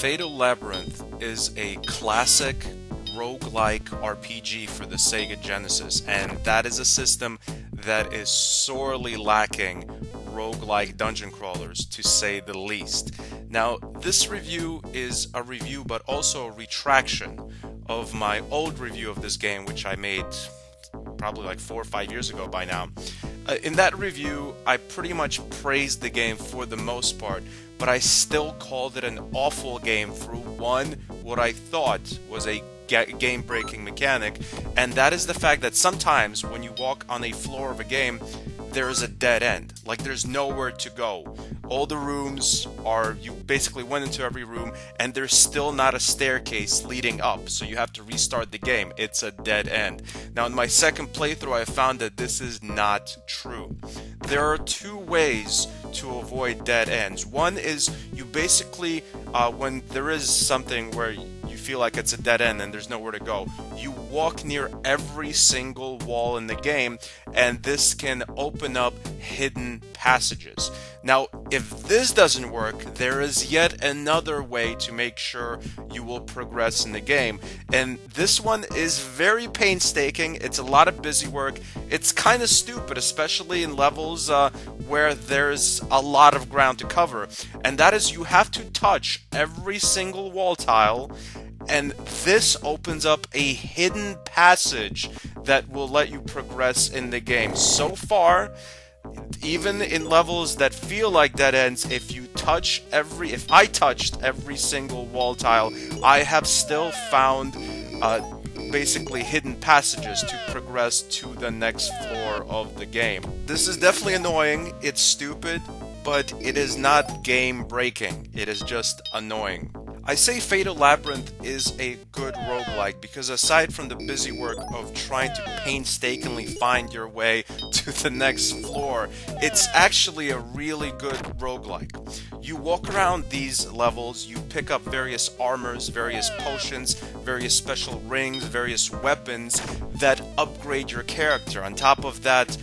Fatal Labyrinth is a classic roguelike RPG for the Sega Genesis, and that is a system that is sorely lacking roguelike dungeon crawlers, to say the least. Now, this review is a review but also a retraction of my old review of this game, which I made probably like 4 or 5 years ago by now. In that review, I pretty much praised the game for the most part, but I still called it an awful game for what I thought was a game-breaking mechanic, and that is the fact that sometimes when you walk on a floor of a game, there is a dead end. Like, there's nowhere to go. All the rooms are, you basically went into every room, and there's still not a staircase leading up, so you have to restart the game. It's a dead end. Now, in my second playthrough, I found that this is not true. There are two ways to avoid dead ends. One is you basically, when there is something where you feel like it's a dead end and there's nowhere to go, you walk near every single wall in the game, and this can open up hidden passages. Now, if this doesn't work, there is yet another way to make sure you will progress in the game, and this one is very painstaking. It's a lot of busy work. It's kind of stupid, especially in levels where there's a lot of ground to cover, and that is you have to touch every single wall tile, and this opens up a hidden passage that will let you progress in the game. So far, even in levels that feel like dead ends, if I touched every single wall tile, I have still found basically hidden passages to progress to the next floor of the game. This is definitely annoying, it's stupid, but it is not game breaking, it is just annoying. I say Fatal Labyrinth is a good roguelike because aside from the busy work of trying to painstakingly find your way to the next floor, it's actually a really good roguelike. You walk around these levels, you pick up various armors, various potions, various special rings, various weapons that upgrade your character. On top of that,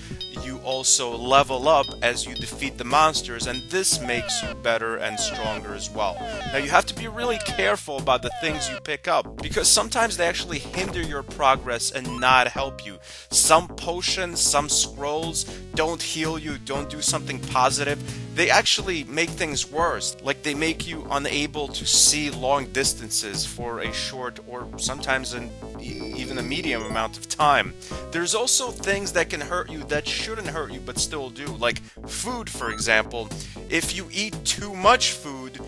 you also level up as you defeat the monsters, and this makes you better and stronger as well. Now, you have to be really careful about the things you pick up, because sometimes they actually hinder your progress and not help you. Some potions, some scrolls don't heal you, don't do something positive. They actually make things worse, like they make you unable to see long distances for a short or sometimes even a medium amount of time. There's also things that can hurt you that shouldn't hurt you but still do, like food, for example. If you eat too much food,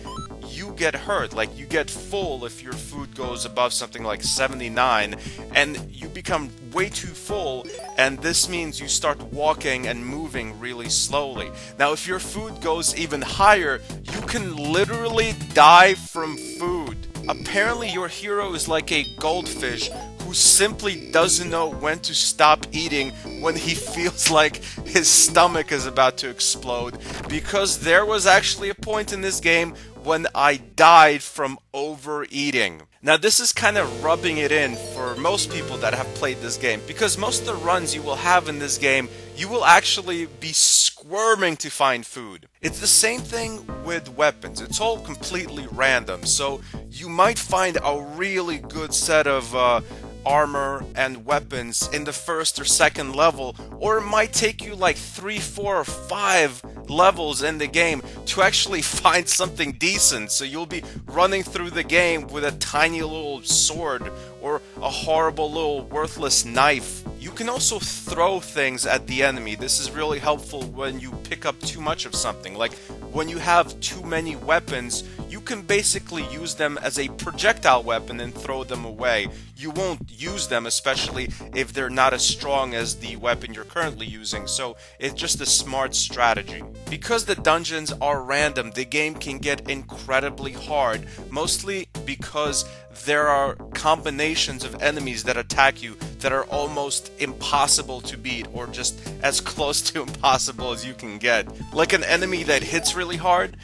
you get hurt. Like, you get full if your food goes above something like 79, and you become way too full, and this means you start walking and moving really slowly. Now, if your food goes even higher, you can literally die from food. Apparently, your hero is like a goldfish who simply doesn't know when to stop eating when he feels like his stomach is about to explode, because there was actually a point in this game when I died from overeating. Now, this is kind of rubbing it in for most people that have played this game, because most of the runs you will have in this game, you will actually be squirming to find food. It's the same thing with weapons. It's all completely random, so you might find a really good set of armor and weapons in the first or second level, or it might take you like 3, 4, or 5 levels in the game to actually find something decent. So you'll be running through the game with a tiny little sword or a horrible little worthless knife. You can also throw things at the enemy. This is really helpful when you pick up too much of something. Like, when you have too many weapons, you can basically use them as a projectile weapon and throw them away. You won't use them, especially if they're not as strong as the weapon you're currently using, so it's just a smart strategy. Because the dungeons are random, the game can get incredibly hard, mostly because there are combinations of enemies that attack you that are almost impossible to beat, or just as close to impossible as you can get. Like an enemy that hits really hard,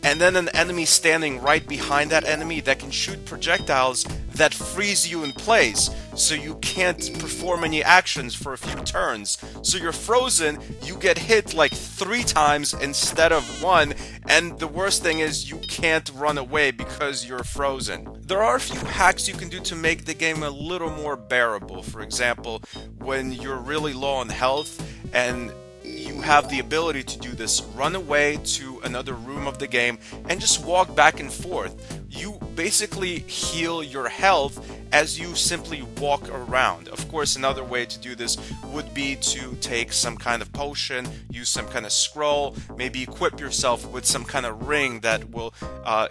and then an enemy standing right behind that enemy that can shoot projectiles that freeze you in place, so you can't perform any actions for a few turns. So you're frozen, you get hit like 3 times instead of 1, and the worst thing is you can't run away because you're frozen. There are a few hacks you can do to make the game a little more bearable. For example, when you're really low on health and you have the ability to do this, run away to another room of the game and just walk back and forth. You basically heal your health as you simply walk around. Of course, another way to do this would be to take some kind of potion, use some kind of scroll, maybe equip yourself with some kind of ring that will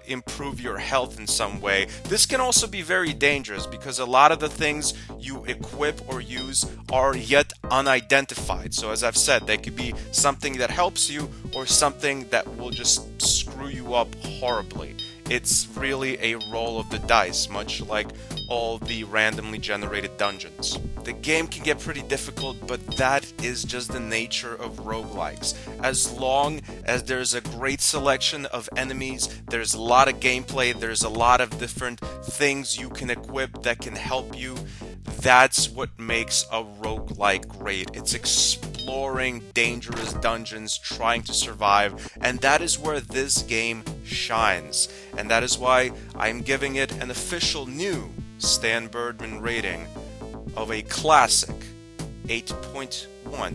improve your health in some way. This can also be very dangerous because a lot of the things you equip or use are yet unidentified. So as I've said, they could be something that helps you or something that will just screw you up horribly. It's really a roll of the dice, much like all the randomly generated dungeons. The game can get pretty difficult, but that is just the nature of roguelikes. As long as there's a great selection of enemies, there's a lot of gameplay, there's a lot of different things you can equip that can help you, that's what makes a roguelike great. It's exploring dangerous dungeons, trying to survive, and that is where this game shines. And that is why I'm giving it an official new stanburdman rating of a classic 8.1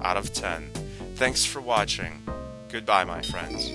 out of 10. Thanks for watching. Goodbye, my friends.